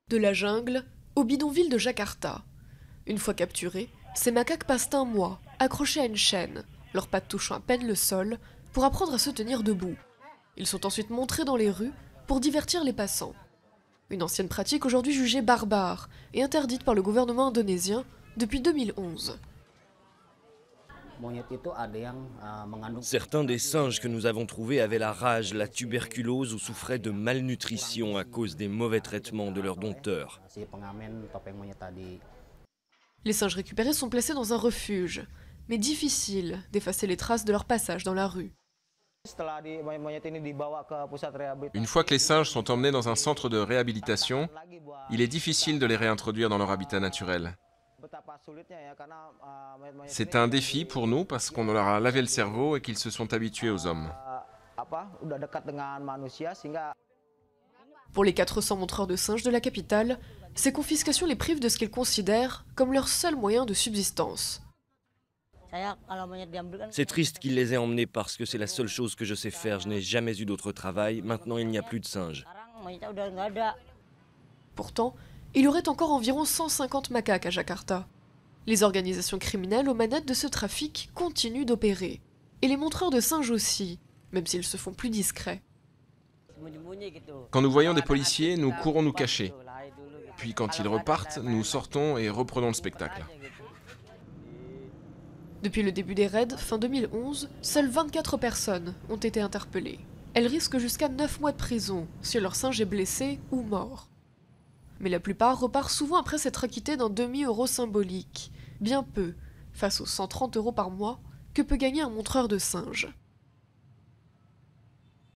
De la jungle au bidonville de Jakarta. Une fois capturés, ces macaques passent un mois, accrochés à une chaîne, leurs pattes touchant à peine le sol, pour apprendre à se tenir debout. Ils sont ensuite montrés dans les rues pour divertir les passants. Une ancienne pratique aujourd'hui jugée barbare et interdite par le gouvernement indonésien depuis 2011. Certains des singes que nous avons trouvés avaient la rage, la tuberculose ou souffraient de malnutrition à cause des mauvais traitements de leurs dompteurs. Les singes récupérés sont placés dans un refuge, mais difficile d'effacer les traces de leur passage dans la rue. Une fois que les singes sont emmenés dans un centre de réhabilitation, il est difficile de les réintroduire dans leur habitat naturel. C'est un défi pour nous parce qu'on leur a lavé le cerveau et qu'ils se sont habitués aux hommes. Pour les 400 montreurs de singes de la capitale, ces confiscations les privent de ce qu'ils considèrent comme leur seul moyen de subsistance. C'est triste qu'ils les aient emmenés parce que c'est la seule chose que je sais faire. Je n'ai jamais eu d'autre travail. Maintenant, il n'y a plus de singes. Pourtant, il y aurait encore environ 150 macaques à Jakarta. Les organisations criminelles aux manettes de ce trafic continuent d'opérer. Et les montreurs de singes aussi, même s'ils se font plus discrets. Quand nous voyons des policiers, nous courons nous cacher. Puis quand ils repartent, nous sortons et reprenons le spectacle. Depuis le début des raids, fin 2011, seules 24 personnes ont été interpellées. Elles risquent jusqu'à 9 mois de prison si leur singe est blessé ou mort. Mais la plupart repartent souvent après s'être acquittés d'un demi-euro symbolique, bien peu, face aux 130 € par mois que peut gagner un montreur de singes.